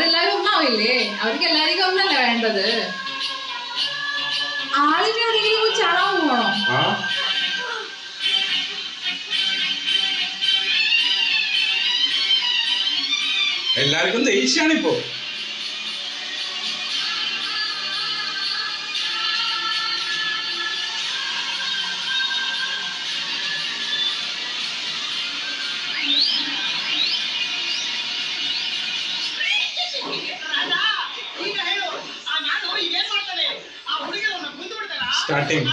അവരെല്ലാരും ഒന്നാവില്ലേ? അവർക്ക് എല്ലാവർക്കും ഒന്നല്ലേ വേണ്ടത്? ആളിനെ എവിടെയെങ്കിലും പോയി ചാടാൻ പോകണോ? എല്ലാവർക്കും ദേഷ്യാണിപ്പോ. ಸ್ಟಾರ್ಟಿಂಗ್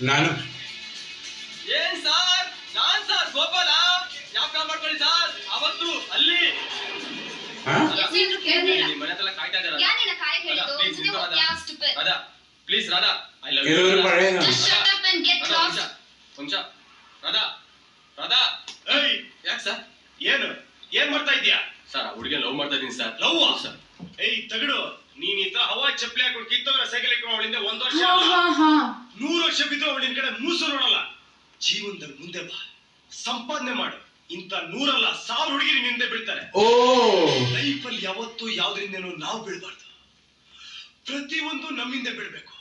ನಾನು ಏನ್ ಸರ್? ನಾನ್ ಸರ್ ಗೋಪಾಲ. ಜ್ಞಾಪಕ ಮಾಡ್ಕೊಳ್ಳಿ ಸರ್, ಅವತ್ತು ಅಲ್ಲಿ ಮನೆ ಹತ್ರ ಕಾಯ್ತಾ ಇದ್ದಾರೆ. Radha please, Radha I love you. Radha Radha ಯಾಕೆ ಸರ್? ಏನ್ ಮಾಡ್ತಾ ಇದ್ಯಾ ಸರ್? ಆ ಹುಡುಗಿ ಲವ್ ಮಾಡ್ತಾ ಇದೀನಿ ಸರ್. Love sir? ಏಯ್ ತಗಡು, ನೀನ್ ಈ ತರ ಹವಾ ಚಪ್ಪಲಿ ಹಾಕೊಂಡು ಕಿತ್ತೋಗ್ರ ಸೈಕಲ್ ಹಾಕೊಂಡು ಅವಳಿಂದ 1 ವರ್ಷ 100 ವರ್ಷ ಬಿದ್ರು ಅವಳಿನ ಕಡೆ ಮೂಸು ನೋಡಲ್ಲ. ಜೀವನದಲ್ಲಿ ಮುಂದೆ ಬಾ, ಸಂಪಾದನೆ ಮಾಡು. ಇಂತ 100 ಅಲ್ಲ 1000 ಹುಡುಗಿರಿ ನಿಂದೆ ಬೀಳ್ತಾರೆ. ಲೈಫ್ ಅಲ್ಲಿ ಯಾವತ್ತೂ ಯಾವ್ದ್ರಿಂದೇನೋ ನಾವು ಬೀಳ್ಬಾರ್ದು, ಪ್ರತಿಯೊಂದು ನಮ್ಮಿಂದ ಬೀಳ್ಬೇಕು.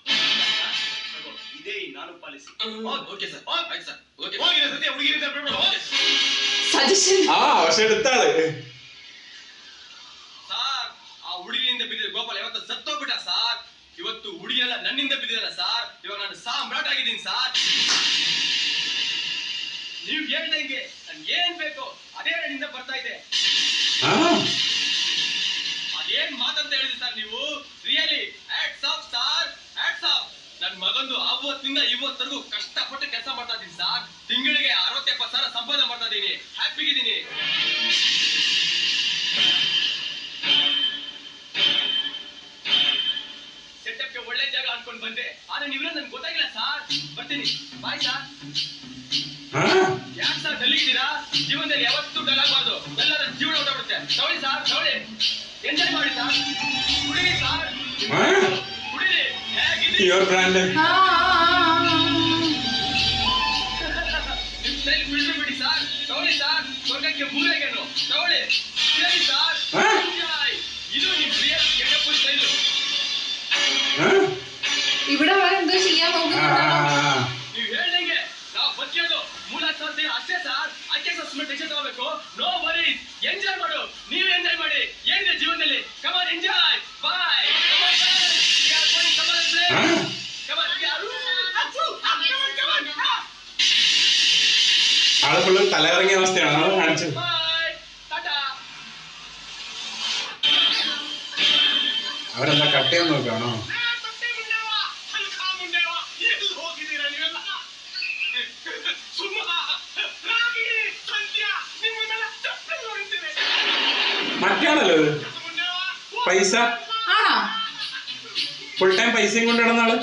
ಇದೇ ನಾನು ಪಾಲಿಸಿ. ಓಕೆ ಸರ್, ಆಯ್ತು ಸರ್. ಓಕೆ ಹೋಗಿರ ಸತ್ಯ ಹುಡುಗಿರಿಂದ ಬೀಳ್ಬೇಡ. ಸಜೆಷನ್ ಅವಶ್ಯ ಇರ್ತಾಳೆ ಸರ್. ಆ ಹುಡುಗಿಯಿಂದ ಬಿದ್ದಿದೆ ಗೋಪಾಲ ಯಾವತ್ತ ಸತ್ತೋಗ್ಬಿಟ್ಟ ಸರ್. ಇವತ್ತು ಹುಡುಗಿಯಲ್ಲ ನನ್ನಿಂದ ಬಿದ್ದಿದಲ್ಲ ಸರ್. ಇವಾಗ ನಾನು ಸಾಮ್ರಾಟ್ ಆಗಿದ್ದೀನಿ ಸರ್. ನೀವು ಹೇಳ್ದಂಗೆ ನನ್ಗೆ ಏನ್ ಬೇಕು ಅದೇ ನನ್ನಿಂದ ಬರ್ತಾ ಇದೆ. ಅದೇನ್ ಮಾತಂತ ಹೇಳಿದ್ರಿ ಸರ್ ನೀವು? Really hats off sir, hats off. ನನ್ ಮಗಂದು ಅವತ್ತಿಂದ ಇವತ್ತರೆಗೂ ಕಷ್ಟಪಟ್ಟು ಕೆಲಸ ಮಾಡ್ತಾ ಇದ್ದೀನಿ ಸರ್. ತಿಂಗಳಿಗೆ 60-70 ಸಾವಿರ ಸಂಪಾದನೆ ಮಾಡ್ತಾ ಇದ್ದೀನಿ. ಹ್ಯಾಪಿಗಿದ್ದೀನಿ. ಸೆಟಪ್ಗೆ ಒಳ್ಳೆ ಜಾಗ ಅನ್ಕೊಂಡ್ ಬಂದೆ, ಆದ್ರೆ ನೀವೆಲ್ಲ ನನ್ಗೆ ಗೊತ್ತಾಗಿಲ್ಲ ಸರ್. ಬರ್ತೀನಿ, ಬಾಯ್ ಸರ್. ಯಾಕೆ ಸರ್ ಡಲ್ಲಿದ್ದೀರಾ? ಜೀವನದಲ್ಲಿ ಯಾವತ್ತೂ ಡಲ್ ಆಗಬಾರ್ದು, ಎಲ್ಲರ ಜೀವನ ಹೊರಟುಬಿಡುತ್ತೆ. ತಗೊಳ್ಳಿ ಸರ್, ತಗೊಳ್ಳಿ, ಎಂಜಾಯ್ ಮಾಡಿ ಸರ್. ಕುಡೀರಿ ಸರ್, ಕುಡೀರಿ. ನಿಮ್ ಸ್ಟೈಲ್ ಬಿಡಿ ಸರ್. ತಗೊಳ್ಳಿ ಸರ್, ಸ್ವರ್ಗಕ್ಕೆ ಮೂಲೆಗೇನು ತಗೊಳ್ಳಿ. ಸರಿ ಸರ್, ಇದು ನಿಮ್ ರಿಯಲ್ ಗೆಟಪ್ ಸ್ಟೈಲು. ഇവിടെ എന്തോ ചെയ്യാൻ നോക്കുന്നുണ്ടോ? ನೀವು ಹೇಳ್ದಂಗೆ ನಾವು ಬದುಕೋದು ಮೂಲತಃ ಅಷ್ಟೇ ಸರ್. ಅದಕ್ಕೆ ಸ್ವಲ್ಪ ಟೆನ್ಷನ್ ತಗೋಬೇಕು. ನೋ ವರೀಸ್, ಎಂಜಾಯ್ ಮಾಡು. ನೀವು ಎಂಜಾಯ್ ಮಾಡಿ. ಏನಿದೆ ಜೀವನದಲ್ಲಿ? Come on enjoy. Bye. Come on we are going. Come on play. Come on we are ആള് ഫുള്ള് തലകറങ്ങിയ അവസ്ഥയാണ് കാണിച്ചത്. അവരെന്താ കട്ട് ചെയ്യാൻ നോക്കാണോ? മറ്റാണല്ലോ പൈസ ഫുൾ ടൈം പൈസയും കൊണ്ട് നടന്ന ആള്.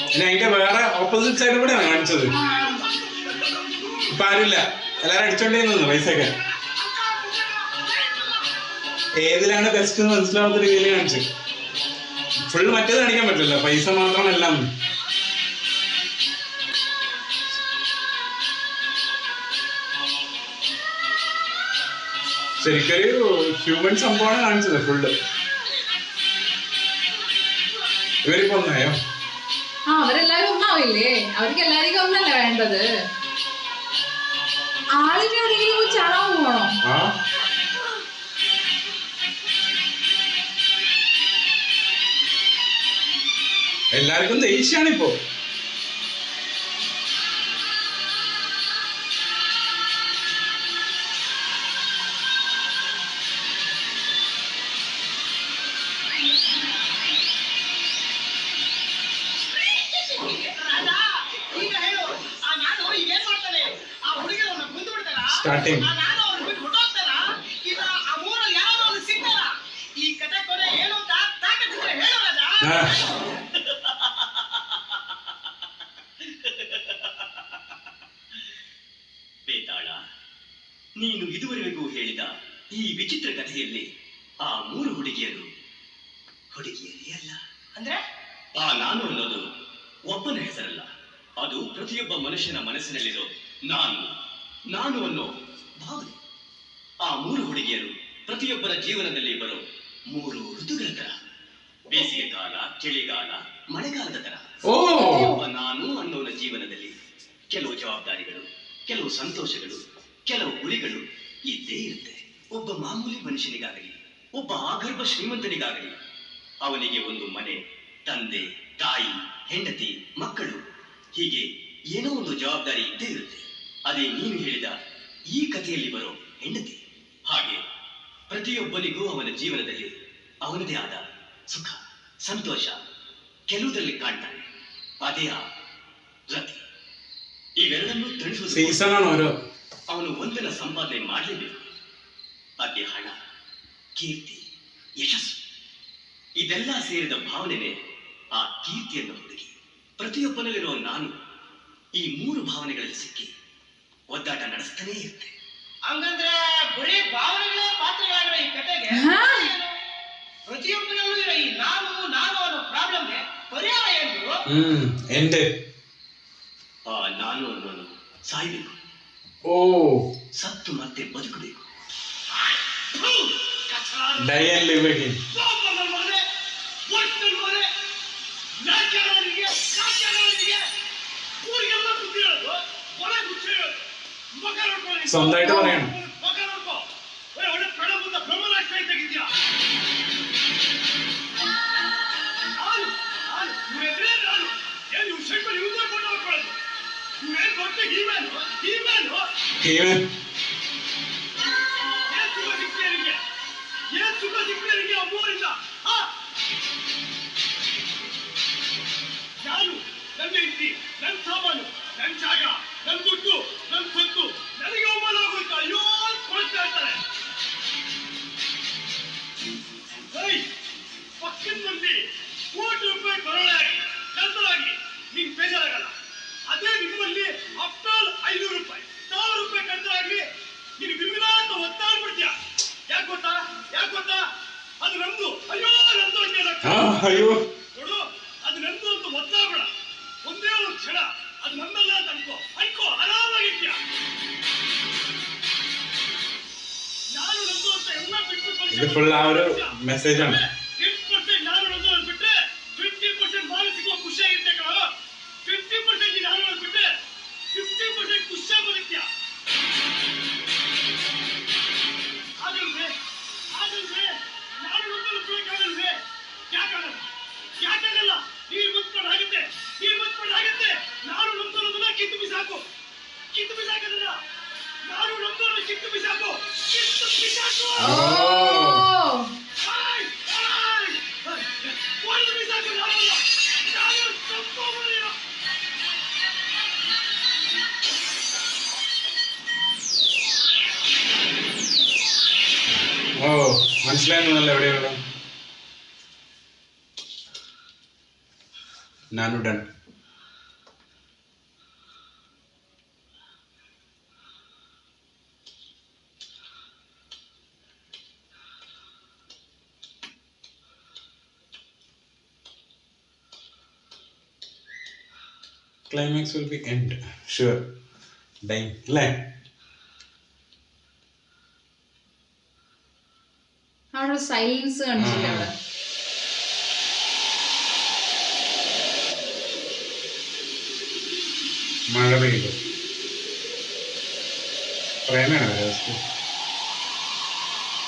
പിന്നെ അതിന്റെ വേറെ ഓപ്പോസിറ്റ് സൈഡ് കൂടെയാണ് കാണിച്ചത്. ഇപ്പൊ ആരുമില്ല, എല്ലാരും അടിച്ചോണ്ടിരുന്നത് പൈസയൊക്കെ. ഏതിലാണ് ബെസ്റ്റ് എന്ന് മനസ്സിലാവാത്ത രീതിയിൽ കാണിച്ചു. ഫുൾ മറ്റേത് കാണിക്കാൻ പറ്റില്ല, പൈസ മാത്രമല്ല. ശരിക്കൊരു ഹ്യൂമൻ സംഭവമാണ് കാണിച്ചത് ഫുള്ള്. ഇവരിപ്പോ ഒന്നായോ? അവരെല്ലാരും ഒന്നാവില്ലേ? അവർക്ക് എല്ലാവർക്കും ഒന്നല്ലേ വേണ്ടത്? ആളിനെ എവിടെയെങ്കിലും പോയി ചാടാൻ പോകണോ? എല്ലാവർക്കും ദേഷ്യാണിപ്പോ. ಸ್ಟಾರ್ಟಿಂಗ್. ನಾನು ಅವ್ರ ಬಿಟ್ಟು ಹೊರಟೋಗ್ತಾರ ಇಲ್ಲ ಆ ಮೂರಲ್ಲಿ ಯಾರೋ ಒಂದು ಸಿಗ್ತಾರ ಈ ಕತೆ ಕೊನೆ ಏನು ಅಂತ ತಾಕತ್ತಿದ್ರೆ ಹೇಳು ರಾಜ. ಬೇತಾಳ, ನೀನು ಇದುವರೆಗೂ ಹೇಳಿದ ಈ ವಿಚಿತ್ರ ಕಥೆಯಲ್ಲಿ ಆ 3 ಹುಡುಗಿಯರು ಹುಡುಗಿಯರೇ ಅಲ್ಲ. ಅಂದ್ರೆ ಆ ನಾನು ಅನ್ನೋದು ಒಬ್ಬನ ಹೆಸರಲ್ಲ, ಅದು ಪ್ರತಿಯೊಬ್ಬ ಮನುಷ್ಯನ ಮನಸ್ಸಿನಲ್ಲಿರೋ ನಾನು ಅನ್ನೋ ಭಾವನೆ. ಆ 3 ಹುಡುಗಿಯರು ಪ್ರತಿಯೊಬ್ಬರ ಜೀವನದಲ್ಲಿ ಬರೋ 3 ಋತುಗಳ ತರ, ಬೇಸಿಗೆ ಕಾಲ, ಚಳಿಗಾಲ, ಮಳೆಗಾಲದ ತರ. ಒಬ್ಬ ನಾನು ಅನ್ನೋನ ಜೀವನದಲ್ಲಿ ಕೆಲವು ಜವಾಬ್ದಾರಿಗಳು, ಕೆಲವು ಸಂತೋಷಗಳು, ಕೆಲವು ಗುರಿಗಳು ಇದ್ದೇ ಇರುತ್ತೆ. ಒಬ್ಬ ಮಾಮೂಲಿ ಮನುಷ್ಯನಿಗಾಗಲಿ, ಒಬ್ಬ ಆಗರ್ಭ ಶ್ರೀಮಂತನಿಗಾಗಲಿ ಅವನಿಗೆ ಒಂದು ಮನೆ, ತಂದೆ, ತಾಯಿ, ಹೆಂಡತಿ, ಮಕ್ಕಳು, ಹೀಗೆ ಏನೋ ಒಂದು ಜವಾಬ್ದಾರಿ ಇದ್ದೇ ಇರುತ್ತೆ. ಅದೇ ನೀನು ಹೇಳಿದ ಈ ಕಥೆಯಲ್ಲಿ ಬರೋ ಹೆಂಡತಿ. ಹಾಗೆ ಪ್ರತಿಯೊಬ್ಬನಿಗೂ ಅವನ ಜೀವನದಲ್ಲಿ ಅವನದೇ ಆದ ಸುಖ, ಸಂತೋಷ ಕೆಲವುದರಲ್ಲಿ ಕಾಣ್ತಾನೆ. ಅದೇ ಆ ರತಿ. ಇವೆರಡನ್ನೂ ತಿಳಿಸುವುದು ಅವನು ಒಂದನ ಸಂಪಾದನೆ ಮಾಡಲೇಬೇಕು. ಅದೇ ಹಣ, ಕೀರ್ತಿ, ಯಶಸ್ಸು, ಇದೆಲ್ಲ ಸೇರಿದ ಭಾವನೆನೇ ಆ ಕೀರ್ತಿಯನ್ನು ಹುಡುಗಿ. ಪ್ರತಿಯೊಬ್ಬನಲ್ಲಿರೋ ನಾನು ಈ 3 ಭಾವನೆಗಳಲ್ಲಿ ಸಿಕ್ಕಿ ಒದ್ದಾಟ ನಡೆಸ್ತಾನೇ ಇರುತ್ತೆ. ಹಂಗಂದ್ರೆ ಬರೀ ಭಾವನೆಗಳೇ ಪಾತ್ರಗಳಾಗಿರೋ ಈ ಕತೆಗೆ ಪ್ರತಿಯೊಬ್ಬನಲ್ಲೂ ಇರೋ ಈ ನಾನು ಅನ್ನೋ ಪ್ರಾಬ್ಲಮ್ಗೆ ಪರಿಹಾರ ಏನು? ಆ ನಾನು ಅನ್ನೋನು ಸಾಯ್ಬೇಕು, ಸತ್ತು ಮತ್ತೆ ಬದುಕಬೇಕು. സ്വന്തമായിട്ട് പറയണം. ನಾನು, ನನ್ನ ಹೆಂಡತಿ, ನನ್ನ ಸಾಮಾನು, ನನ್ನ ಜಾಗ, ನನ್ನ ದುಡ್ಡು, ನನ್ನ ಸೊತ್ತು ನನಗೆ ಅವಮಾನ ಆಗೋಯ್ತು. ಅಯ್ಯೋ ಕೊಡ್ತಾ ಇರ್ತಾರೆ. ಪಕ್ಕದ ಮಂದಿ ಕೋಟಿ ರೂಪಾಯಿ ಬರೋಳಾಗಿ ಕರ್ತರಾಗಿ ನೀನ್ ಬೇಜಾರಾಗಲ್ಲ. ಅದೇ ನಿಮ್ಮಲ್ಲಿ ಅಪ್ಟಾಲ್ 500 ರೂಪಾಯಿ 1000 ರೂಪಾಯಿ ಕರ್ತರಾಗ್ಲಿ ನೀನು ವಿಮಿನ ಅಂತ ಒತ್ತಾಡ್ಬಿಡ್ತೀಯ. ಯಾಕೆ ಗೊತ್ತಾ? ಅದು ನಮ್ದು. ಅಯ್ಯೋ ನಮ್ದು ಅಂತ ನೋಡು, ಅದು ನಮ್ದು ಅಂತ ಒತ್ತಾಡ್ಬೇಡ. ಒಂದೇ ಒಂದು ಕ್ಷಣ ಅದು ನಮ್ಮಲ್ಲ ಅಂತ ಅನ್ಕೋ ಆರಾಮಾಗಿದ್ಯ. ನಾನು ನಮ್ದು ಅಂತ ಎಲ್ಲ ಬಿಟ್ಟು ಮೆಸೇಜ್ ആണ്. 50% ನಾನು ನಮ್ದು ಅಂದ್ಬಿಟ್ರೆ 50% ಮಾನಸಿಕ ಖುಷಿಯಾಗಿರ್ತೆ ಕಣ. 50% ನಾನು ಅಂದ್ಬಿಟ್ರೆ 50% ಖುಷಿಯಾಗಿ ಬದುಕ್ತೀಯ. ಆಗಲ್ವೇ ನಾನು ನಮ್ದು ಬೇಕಾಗಲ್ವೇ? ಯಾಕಾಗಲ್ಲ? ನೀರು ಮುತ್ಕೊಂಡಾಗುತ್ತೆ. ನಾನು ನಮ್ದೋದನ್ನ ಕಿತ್ತು ಬಿಸಾಕು. ನಾನು ನಮ್ದೋದನ್ನ ಕಿತ್ತು ಬಿಸಾಕು. ಒಂದು ಬಿಸಾಕು. ನಾನು ತಪ್ಪೋಬಲ್ಲ. മനസ്സിലായെന്നല്ല എവിടെയുള്ള ನಾನು done. Climax will be end, sure. Dying, അല്ലേ? അവിടെ സൈലൻസ് കാണിച്ചില്ല അവിടെ. മഴ പെയ്തു. പ്രേമാണ്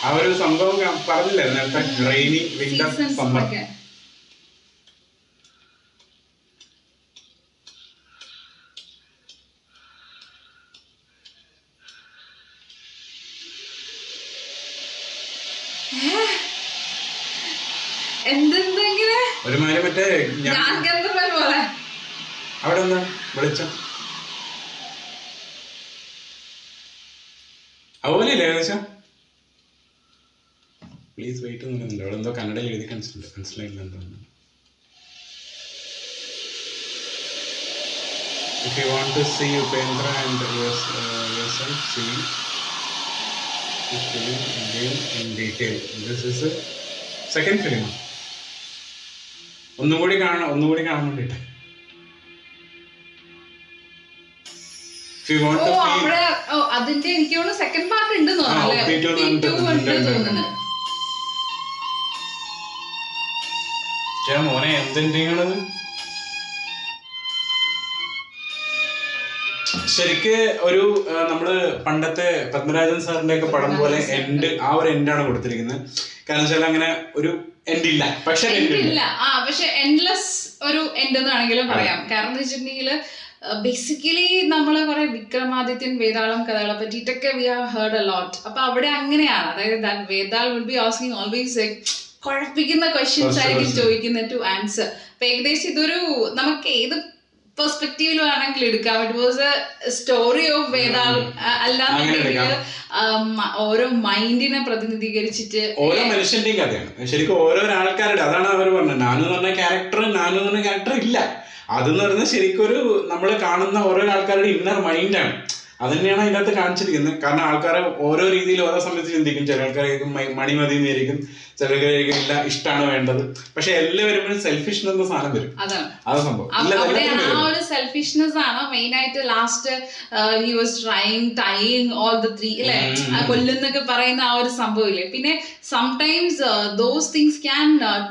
ആ ഒരു സംഭവം പറഞ്ഞില്ലേ നേരത്തെ, റെയിനി വിന്റർ സമ്മർ. ഒരുമാതിരി മറ്റേ അവിടെ എന്താ വെളിച്ചം അതുപോലെയല്ലേ ഏകദേശം? പ്ലീസ് വെയിറ്റ് എന്ന് പറയുന്നുണ്ട്. അവിടെ എന്തോ കന്നഡയിൽ എഴുതി മനസ്സിലായില്ല എന്താണ്. If you want to see Upendra and yourself, see this film again in detail. This is a second film. ഒന്നുകൂടി കാണാൻ വേണ്ടിട്ട്. If you want to feel അതിന്റെ എനിക്ക് തോന്നുന്നു സെക്കൻഡ് പാർട്ട് ഉണ്ടെന്ന് തോന്നുന്നു. മോനെ എന്തിൻ്റെയാണത്? ശരിക്ക് ഒരു നമ്മള് പണ്ടത്തെ പത്മരാജൻ സാറിന്റെ ഒക്കെ പടം പോലെ ആ ഒരു എൻഡാണ് കൊടുത്തിരിക്കുന്നത്. കാരണം വെച്ചാൽ അങ്ങനെ ഒരു എൻഡ് ഇല്ല, പക്ഷെ പക്ഷെ എൻഡ്ലെസ് ഒരു എൻഡ് എന്നാണെങ്കിലും പറയാം. കാരണം എന്ന് വെച്ചിട്ടുണ്ടെങ്കിൽ ബേസിക്കലി നമ്മള് കുറെ വിക്രമാദിത്യൻ വേതാളം കഥകളെ പറ്റിയിട്ടൊക്കെ we have heard a lot. അപ്പൊ അവിടെ അങ്ങനെയാണ്, അതായത് Vetal will be asking always കുഴപ്പിക്കുന്ന ക്വസ്റ്റ്യൻസ് ആയിരിക്കും ചോദിക്കുന്നത് ടു ആൻസർ. അപ്പൊ ഏകദേശം ഇതൊരു നമുക്ക് ഏത് പെർസ്പെക്റ്റീവിൽ വേണമെങ്കിൽ എടുക്കാം. It was a story of Vetal. അല്ലാന്നുണ്ടെങ്കിൽ ഓരോ മൈൻഡിനെ പ്രതിനിധീകരിച്ചിട്ട് ഓരോ മനുഷ്യന്റെയും കഥയാണ്. ശരിക്കും ഓരോ ആൾക്കാരുടെ, അതാണ് അവർ പറഞ്ഞത്. നാനു എന്ന് പറഞ്ഞ ക്യാരക്ടർ ഇല്ല. അതെന്ന് പറയുന്നത് ശരിക്കും ഒരു നമ്മൾ കാണുന്ന ഓരോ ആൾക്കാരുടെ ഇന്നർ മൈൻഡാണ്. അത് തന്നെയാണ് അതിൻ്റെ അകത്ത് കാണിച്ചിരിക്കുന്നത്. കാരണം ആൾക്കാരെ ഓരോ രീതിയിൽ ഓരോ സമയത്ത് ചിന്തിക്കും. ചില ആൾക്കാരായിരിക്കും മണിമതി എന്നായിരിക്കും, ചിലർക്കായിരിക്കും ഇല്ല ഇഷ്ടമാണ് വേണ്ടത്. പക്ഷെ എല്ലാവരും സെൽഫിഷ്നെസ് എന്ന സാധനം വരും. അതാ സംഭവം. ആ ഒരു സെൽഫിഷ്നെസ് ആണ് മെയിൻ ആയിട്ട്. Last he was tying all the three അല്ലെ, കൊല്ലുന്നൊക്കെ പറയുന്ന ആ ഒരു സംഭവം ഇല്ലേ. പിന്നെ sometimes those things can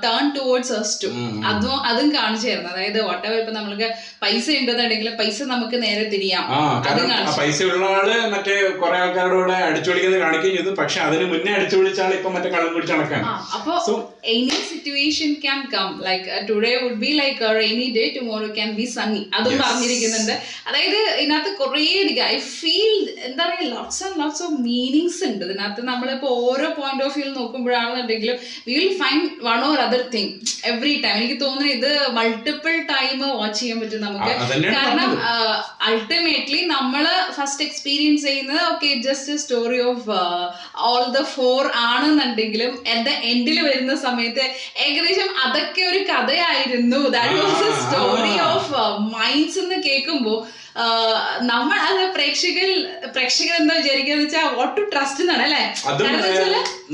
turn towards us too. അതും കാണിച്ചു തരുന്നത്. അതായത് വോട്ടെവർ ഇപ്പൊ നമ്മൾക്ക് പൈസ ഉണ്ടെന്നുണ്ടെങ്കിൽ പൈസ നമുക്ക് നേരെ തിരിയാം. പൈസ ഉള്ള ആള് മറ്റേ കുറെ ആൾക്കാരുടെ കൂടെ അടിച്ചുപൊളിക്കുന്നത് കാണിക്കുകയും ചെയ്തു. പക്ഷെ അതിന് മുന്നേ അടിച്ചുപൊളിച്ചാൽ ഇപ്പൊ മറ്റേ കള്ളം കുടിച്ച് നടക്കാണ്. അപ്പൊ any situation can come, like today would be like a rainy day, tomorrow can be sunny. അതും പറഞ്ഞിരിക്കുന്നുണ്ട്. അതായത് ഇതിനകത്ത് കുറേ ഐ ഫീൽ എന്താ പറയുക, ലോട്ട്സ് ഓഫ് മീനിങ്സ് ഉണ്ട് ഇതിനകത്ത്. നമ്മളിപ്പോ ഓരോ പോയിന്റ് ഓഫ് വ്യൂ നോക്കുമ്പോഴാണെന്നുണ്ടെങ്കിലും we will find one or other thing every time. എനിക്ക് തോന്നുന്നു ഇത് മൾട്ടിപ്പിൾ ടൈം വാച്ച് ചെയ്യാൻ പറ്റും നമുക്ക്. കാരണം അൾട്ടിമേറ്റ്ലി നമ്മള് ഫസ്റ്റ് എക്സ്പീരിയൻസ് ചെയ്യുന്നത് okay just story of all the four ആണെന്നുണ്ടെങ്കിലും അറ്റ് ദ എൻഡിൽ വരുന്ന സമയത്ത് ഏകദേശം അതൊക്കെ ഒരു കഥയായിരുന്നു. That was a story of minds എന്ന് കേൾക്കുമ്പോൾ നമ്മൾ അത് പ്രേക്ഷകർ എന്താ വിചാരിക്കാന്ന് വെച്ചാൽ വാട്ട് ടു ട്രസ്റ്റ് എന്നാണ് അല്ലെ.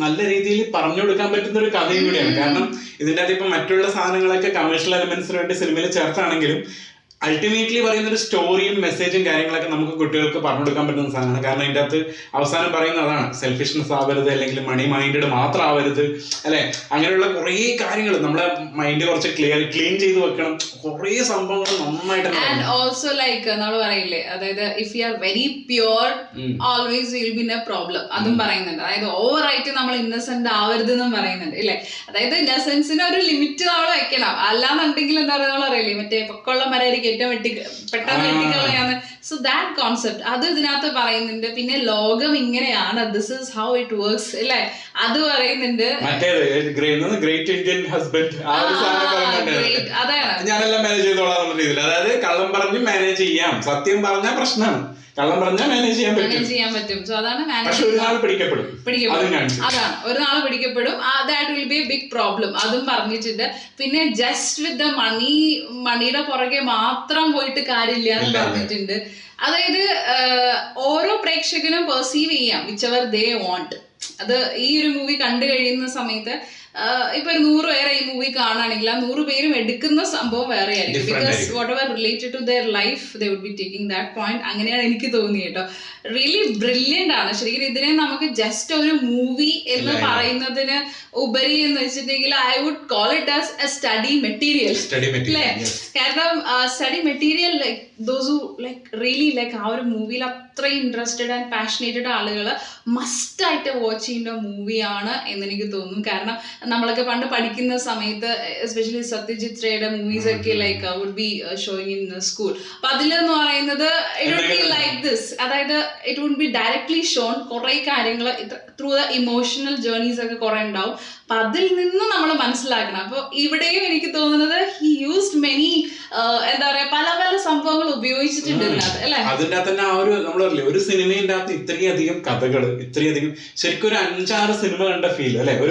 നല്ല രീതിയിൽ പറഞ്ഞു കൊടുക്കാൻ പറ്റുന്ന ഒരു കഥയും കൂടിയാണ്. കാരണം ഇതിന്റെ അകത്ത് ഇപ്പൊ മറ്റുള്ള സാധനങ്ങളൊക്കെ കമേഴ്ഷ്യൽ എലമെന്റ്സിന് വേണ്ടി സിനിമയിൽ ചേർത്താണെങ്കിലും അൾട്ടിമേറ്റ്ലി പറയുന്ന ഒരു സ്റ്റോറിയും മെസ്സേജും കാര്യങ്ങളൊക്കെ നമുക്ക് കുട്ടികൾക്ക് പറഞ്ഞു കൊടുക്കാൻ പറ്റുന്ന സാധനമാണ്. കാരണം ഇതിൻ്റെ അകത്ത് അവസാനം പറയുന്നത് അതാണ്, സെൽഫിഷ്നെസ് ആവരുത്, അല്ലെങ്കിൽ മണി മൈൻഡഡ് മാത്രം ആവരുത് അല്ലെ. അങ്ങനെയുള്ള കുറേ കാര്യങ്ങൾ നമ്മളെ മൈൻഡ് കുറച്ച് ക്ലീൻ ചെയ്ത് വെക്കണം. കുറേ സംഭവങ്ങൾ നന്നായിട്ട്. ആൻഡ് ഓൾസോ ലൈക്ക് നമ്മൾ പറയില്ലേ, അതായത് if you are very pure always will be A problem. അതും പറയുന്നുണ്ട്. അതായത് ഓവറായിട്ട് നമ്മൾ ഇന്നസെന്റ് ആവരുത് എന്നും പറയുന്നുണ്ട് ഇല്ലേ. അതായത് ഇന്നസെൻസിന് ഒരു ലിമിറ്റ് നമ്മൾ വെക്കണം. അല്ലാന്നുണ്ടെങ്കിൽ എന്താ പറയുക, നമ്മൾ അറിയില്ലേ മറ്റേ പൊക്കമുള്ള മരായിരിക്കും ഏറ്റവും പെട്ടെന്ന് വെട്ടിക്കളയാന്ന്. സോ ദാറ്റ് കോൺസെപ്റ്റ് അത് ഇതിനകത്ത് പറയുന്നുണ്ട്. പിന്നെ ലോകം ഇങ്ങനെയാണ്, this is how it works അല്ലേ, അത് പറയുന്നുണ്ട്. ഗ്രേറ്റ് ഇന്ത്യൻ ഹസ്ബൻഡ് അതാണ് ഞാനെല്ലാം മാനേജ് ചെയ്തോളാം രീതിയിൽ. അതായത് കള്ളം പറഞ്ഞ് മാനേജ് ചെയ്യാം, സത്യം പറഞ്ഞാൽ പ്രശ്നമാണ്, കള്ളം പറഞ്ഞാൽ മാനേജ് ചെയ്യാൻ പറ്റും. സോ അതാണ് മാനേജ്. ഒരു നാൾ പിടിക്കപ്പെടും. അതാണ് ഒരു നാൾ പിടിക്കപ്പെടും. That will be a big problem. അതും പറഞ്ഞിട്ടുണ്ട്. പിന്നെ ജസ്റ്റ് വിത്ത് ദ മണിയുടെ പുറകെ മാത്രം പോയിട്ട് കാര്യമില്ല എന്ന് പറഞ്ഞിട്ടുണ്ട്. അതായത് ഓരോ പ്രേക്ഷകനും പെർസീവ് ചെയ്യാം വിച്ച് എവർ ദേ വാണ്ട്. അത് ഈ ഒരു മൂവി കണ്ടു കഴിയുന്ന സമയത്ത് ഇപ്പൊ ഒരു 100 പേരെ ഈ മൂവി കാണുകയാണെങ്കിൽ ആ 100 പേരും എടുക്കുന്ന സംഭവം വേറെ ആയിരിക്കും. Because whatever related to their life they would be taking that point. അങ്ങനെയാണ് എനിക്ക് തോന്നിയത് കേട്ടോ. റിയലി ബ്രില്യൻ്റ് ആണ് ശരിക്കും. ഇതിനെ നമുക്ക് ജസ്റ്റ് ഒരു മൂവി എന്ന് പറയുന്നതിന് ഉപരി എന്ന് വെച്ചിട്ടുണ്ടെങ്കിൽ I would call it as a study material അല്ലേ. കാരണം study material like those who like really like ആ ഒരു മൂവിയിൽ അത്രയും ഇൻട്രസ്റ്റഡ് ആൻഡ് പാഷനേറ്റഡ് ആളുകൾ മസ്റ്റായിട്ട് വാച്ച് ചെയ്യേണ്ട മൂവിയാണ് എന്നെനിക്ക് തോന്നുന്നു. കാരണം നമ്മളൊക്കെ പണ്ട് പഠിക്കുന്ന സമയത്ത് എസ്പെഷ്യലി സത്യജിത് റേയുടെ മൂവീസ് ഒക്കെ like would be showing in school. അപ്പൊ അതിലെന്ന് പറയുന്നത് it would be like this, അതായത് it would be directly shown കുറേ കാര്യങ്ങൾ ത്രൂ ദ ഇമോഷണൽ ജേർണീസ് ഒക്കെ കുറെ ഉണ്ടാവും. അപ്പൊ അതിൽ നിന്ന് നമ്മൾ മനസ്സിലാക്കണം. അപ്പൊ ഇവിടെയും എനിക്ക് തോന്നുന്നത് ഹി യൂസ്ഡ് മെനി എന്താ പറയാ പല പല സംഭവങ്ങൾ ഉപയോഗിച്ചിട്ടുണ്ട് ഇതിനകത്ത് അല്ലെ. അതിന്റെ അകത്ത് തന്നെ ആ ഒരു നമ്മൾ പറയില്ലേ ഒരു സിനിമയുടെ അകത്ത് ഇത്രയധികം കഥകൾ, ഇത്രയധികം ശരിക്കും ഒരു 5-6 സിനിമ കണ്ട ഫീൽ അല്ലെ. ഒരു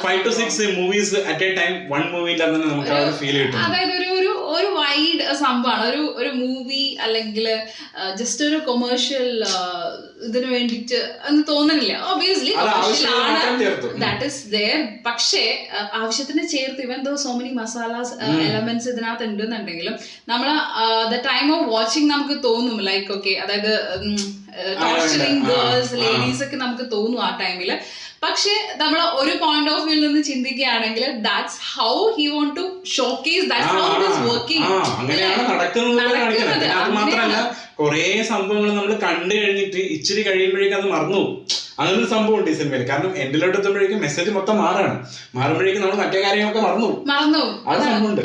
5 to 6 movies at a time one മൂവിന്റെ തന്നെ നമുക്ക് ആ ഒരു ഫീൽ കിട്ടും. അതായത് ഒരു വൈഡ് സംഭവമാണ് ഒരു മൂവി അല്ലെങ്കിൽ ജസ്റ്റ് ഒരു കൊമേഴ്ഷ്യൽ ഇതിനു വേണ്ടിട്ട് എന്ന് തോന്നുന്നില്ല. Obviously that is there. പക്ഷേ ആവശ്യത്തിന് ചേർത്ത് even though so many masalas elements ഇതിനകത്ത് ഉണ്ടെന്നുണ്ടെങ്കിലും നമ്മൾ ദ ടൈം ഓഫ് വാച്ചിങ് നമുക്ക് തോന്നും ലൈക്ക് ഓക്കെ, അതായത് ടോർച്ചറിങ് ഗേൾസ് ലേഡീസ് ഒക്കെ നമുക്ക് തോന്നും ആ ടൈമില്. പക്ഷെ നമ്മൾ ഒരു പോയിന്റ് ഓഫ് വ്യൂവിൽ നിന്ന് ചിന്തിക്കുകയാണെങ്കിൽ that's how he want to showcase, that's how it is working. അങ്ങനെയാണ് നടക്കുന്നത്. അത് മാത്രമല്ല കുറെ സംഭവങ്ങൾ നമ്മൾ കണ്ടു കഴിഞ്ഞിട്ട് ഇച്ചിരി കഴിയുമ്പോഴേക്കും അത് മറന്നു പോകും. അങ്ങനെ ഒരു സംഭവം ഉണ്ട് ഈ സിനിമയിൽ. കാരണം എൻഡിലോട്ട് എത്തുമ്പോഴേക്കും മെസ്സേജ് മൊത്തം മാറുമ്പോഴേക്കും നമ്മൾ മറ്റേ കാര്യങ്ങളൊക്കെ മറന്നു.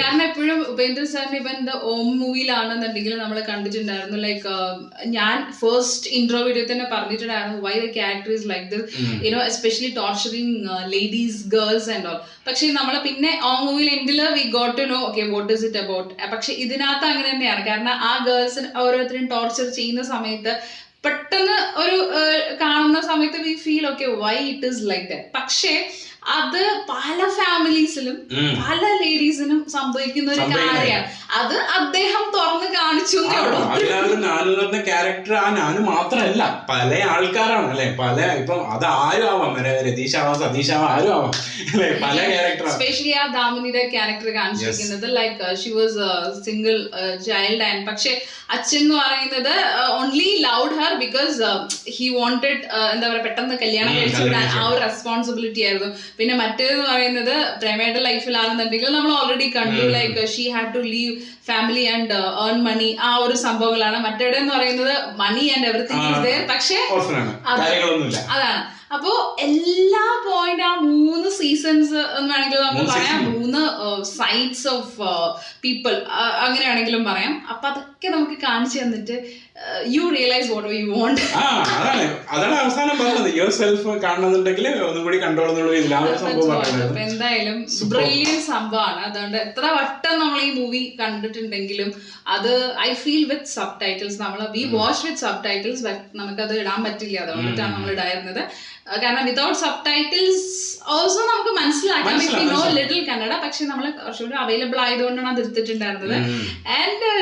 കാരണം എപ്പോഴും ഉപേന്ദ്ര സാറിന് ഇവൻ ഓം മൂവിയിലാണെന്നുണ്ടെങ്കിൽ നമ്മൾ കണ്ടിട്ടുണ്ടായിരുന്നു ലൈക്ക് ഞാൻ ഫസ്റ്റ് ഇൻട്രോ വീഡിയോ തന്നെ പറഞ്ഞിട്ടുണ്ടായിരുന്നു why the character is like this, you know especially torturing ladies girls and all. പക്ഷെ നമ്മൾ പിന്നെ ഓം മൂവിയിൽ എൻഡിൽ we got to know okay what is it about. പക്ഷെ ഇതിനകത്ത് അങ്ങനെ തന്നെയാണ്. കാരണം ആ ഗേൾസിന് ഓരോരുത്തരും ടോർച്ചർ ചെയ്യുന്ന സമയത്ത് പെട്ടെന്ന് ഒരു കാണുന്ന സമയത്ത് we feel okay why it is like that. പക്ഷേ അത് പല ഫാമിലീസിലും പല ലേഡീസിനും സംഭവിക്കുന്ന ഒരു കാര്യമാണ്. അത് അദ്ദേഹം തുറന്ന് കാണിച്ചു. ക്യാരക്ടർ ആ നാനു മാത്രമല്ല, പല ആൾക്കാരാണ് അല്ലെ. പല ഇപ്പം അത് ആരും ആവാം, രതീഷ് ആവാം, സതീഷ് ആവാം, ആരും ആവാം അല്ലെ. പല ക്യാരക്ടർ എസ്പെഷ്യലി ആ ദാമിനിയുടെ ക്യാരക്ടർ കാണിച്ചിരിക്കുന്നത് like she was single child and പക്ഷെ അച്ഛൻ എന്ന് പറയുന്നത് only loud Har because he wanted എന്താ പറയുക പെട്ടെന്ന് കല്യാണം കഴിച്ചു വിടാൻ ആ ഒരു റെസ്പോൺസിബിലിറ്റി ആയിരുന്നു. പിന്നെ മറ്റേന്ന് പറയുന്നത് പ്രേമയുടെ ലൈഫിലാണെന്നുണ്ടെങ്കിൽ നമ്മൾ ഓൾറെഡി കണ്ടു like she had to leave family and earn money, ആ ഒരു സംഭവങ്ങളാണ്. മറ്റേടെ എന്ന് പറയുന്നത് money and everything is there. പക്ഷെ അതാണ്. അപ്പോ എല്ലാ പോയിന്റ് ആ 3 സീസൺസ് എന്ന് വേണമെങ്കിൽ നമുക്ക് പറയാം, 3 സൈഡ്സ് ഓഫ് പീപ്പിൾ അങ്ങനെയാണെങ്കിലും പറയാം. അപ്പൊ അതൊക്കെ നമുക്ക് കാണിച്ചു തന്നിട്ട് you realise what you want. അതാണ് അവസാനം പറഞ്ഞത്. യുവർ സെൽഫ് കാണുന്നുണ്ടെങ്കിൽ ഒന്നും കൂടി കണ്ടോളുന്നുള്ള എന്തായാലും ബ്രില്യൻ സംഭവമാണ്. അതുകൊണ്ട് എത്ര വട്ടം നമ്മൾ ഈ മൂവി കണ്ടിട്ടുണ്ടെങ്കിലും അത് I feel with subtitles. നമ്മൾ we watch with subtitles, നമുക്കത് ഇടാൻ പറ്റില്ല, അതുകൊണ്ടിട്ടാണ് നമ്മൾ ഇടായിരുന്നത്. കാരണം വിതൗട്ട് സബ് ടൈറ്റിൽസ് ഓൾസോ നമുക്ക് മനസ്സിലാക്കാം if you know little Kannada. പക്ഷെ നമ്മൾ കുറച്ചുകൂടി അവൈലബിൾ ആയതുകൊണ്ടാണ് അത് എടുത്തിട്ടുണ്ടായിരുന്നത്. ആൻഡ്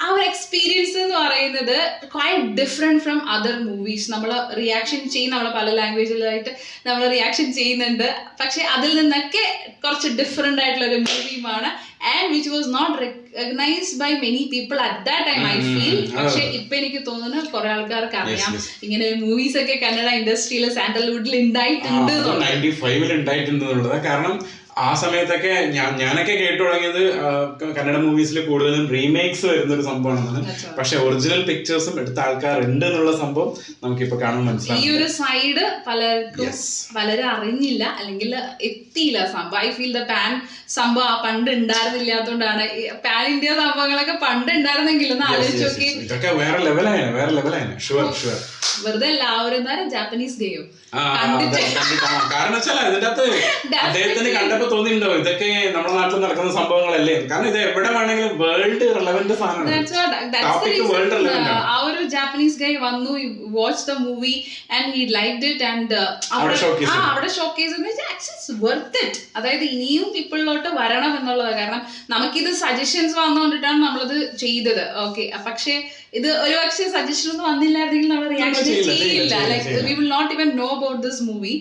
our എക്സ്പീരിയൻസ് എന്ന് പറയുന്നത് quite different from other movies. നമ്മൾ റിയാക്ഷൻ ചെയ്യും, നമ്മൾ പല ലാംഗ്വേജിലായിട്ട് നമ്മൾ റിയാക്ഷൻ ചെയ്യുന്നുണ്ട്. പക്ഷെ അതിൽ നിന്നൊക്കെ കുറച്ച് ഡിഫറെന്റ് ആയിട്ടുള്ള ഒരു മൂവിയുമാണ്. And which was not recognised by many people at that time I feel. പക്ഷെ ഇപ്പൊ എനിക്ക് തോന്നുന്നു കുറെ ആൾക്കാർക്ക് അറിയാം ഇങ്ങനെ മൂവീസ് ഒക്കെ കന്നഡ ഇൻഡസ്ട്രിയിൽ സാൻഡൽവുഡിൽ ഉണ്ടായിട്ടുണ്ട്. 95 ഉണ്ടായിട്ടുണ്ടെന്നുള്ളത്. കാരണം ആ സമയത്തൊക്കെ ഞാനൊക്കെ കേട്ടു തുടങ്ങിയത് കന്നഡ മൂവീസിൽ കൂടുതലും റീമേക്സ് വരുന്ന ഒരു സംഭവമാണ്. പക്ഷെ ഒറിജിനൽ പിക്ചേഴ്സും എടുത്ത ആൾക്കാർ ഉണ്ട് എന്നുള്ള സംഭവം നമുക്കിപ്പോ കാണാൻ മനസ്സിലാവും. ഈ ഒരു സൈഡ് പലർക്കും പലരും അറിഞ്ഞില്ല അല്ലെങ്കിൽ എത്തിയില്ല സംഭവം. ഐ ഫീൽ ദ പാൻ സംഭവം പണ്ട് ഉണ്ടായിരുന്നില്ലാത്തതുകൊണ്ടാണ്. പാൻ ഇന്ത്യ സംഭവങ്ങളൊക്കെ പണ്ട് ഉണ്ടായിരുന്നെങ്കിൽ ഒന്ന് ആലോചിച്ച് നോക്കി. ഇതൊക്കെ വേറെ ലെവലായിരുന്നു. ഷുവർ വെറുതെ എല്ലാവരും ജാപ്പനീസ് ഗെയിം കാരണം വെച്ചാൽ ഇതിന്റെ അകത്ത് അദ്ദേഹത്തിന് കണ്ടപ്പോ തോന്നിയിട്ടുണ്ടോ ഇതൊക്കെ നമ്മുടെ നാട്ടിൽ നടക്കുന്ന സംഭവങ്ങളല്ലേ. കാരണം ഇത് എവിടെ വേണമെങ്കിലും വേൾഡ് റെലവന്റ് സാധനമാണ്. ആ ഒരു ജാപ്പനീസ് ഗൈ വന്നു, watch the movie and he liked it and അവിടെ ഷോക്കേസ് വർത്ത് ഇറ്റ്. അതായത് ഇനിയും പീപ്പിളിലോട്ട് വരണം എന്നുള്ളത്. കാരണം നമുക്കിത് സജഷൻസ് വന്നുകൊണ്ടിട്ടാണ് നമ്മളത് ചെയ്തത്. ഓക്കെ, പക്ഷെ ഇത് ഒരു പക്ഷേ സജഷൻ ഒന്നും വന്നില്ലായിരുന്നെങ്കിൽ നമ്മൾ റിയാക്ഷൻ ചെയ്യില്ല. Like we will not even know about this movie.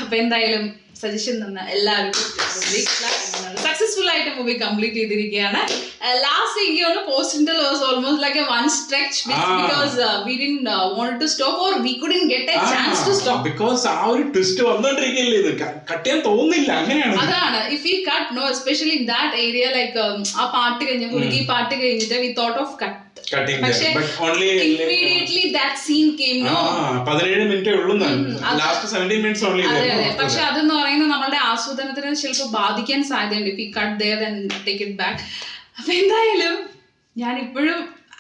അപ്പൊ എന്തായാലും സജഷൻ തന്ന എല്ലാവർക്കും സക്സസ്ഫുൾ ആയിട്ട് മൂവി കംപ്ലീറ്റ് ചെയ്തിരിക്കുകയാണ്. ലാസ്റ്റ് എനിക്ക് തോന്നുന്നു post inter was almost like a one stretch because we didn't want to stop or we couldn't get a chance to stop because ആ ഒരു ട്വിസ്റ്റ് വന്നോണ്ടിരിക്കുകയല്ലേ. ഇത് കട്ട് ചെയ്യാൻ തോന്നുന്നില്ല. അങ്ങനെയാണ്. അതാണ് if we cut no especially in that area like ആ പാട്ട് കഴിഞ്ഞ കുടുക്കി പാട്ട് കഴിഞ്ഞിട്ട് വി തോട്ട് ഓഫ് കട്ട്. പക്ഷേ immediately that scene came. No, 17 മിനിറ്റേ ഉള്ളൂ. Last 17 minutes only. പക്ഷെ അതെന്ന് പറയുന്നത് നമ്മുടെ ആസ്വാദനത്തിന് ചിലപ്പോൾ ബാധിക്കാൻ സാധ്യതയുണ്ട്. If you cut there then take it back. അപ്പൊ എന്തായാലും ഞാൻ ഇപ്പോഴും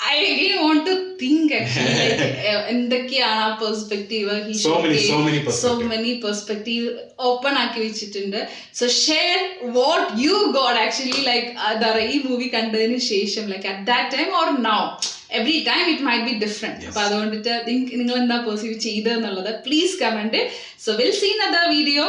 I really want to think actually like എന്തൊക്കെയാണ് ആ perspective so many perspective open ആക്കി വെച്ചിട്ടുണ്ട്. So share what you got actually like എന്താ പറയുക ഈ മൂവി കണ്ടതിന് ശേഷം like at that time or now. Every time it might be different. അപ്പോൾ അതുകൊണ്ടിട്ട് നിങ്ങൾ എന്താ പെർസീവ് ചെയ്തതെന്നുള്ളത് please comment. So we'll see another video.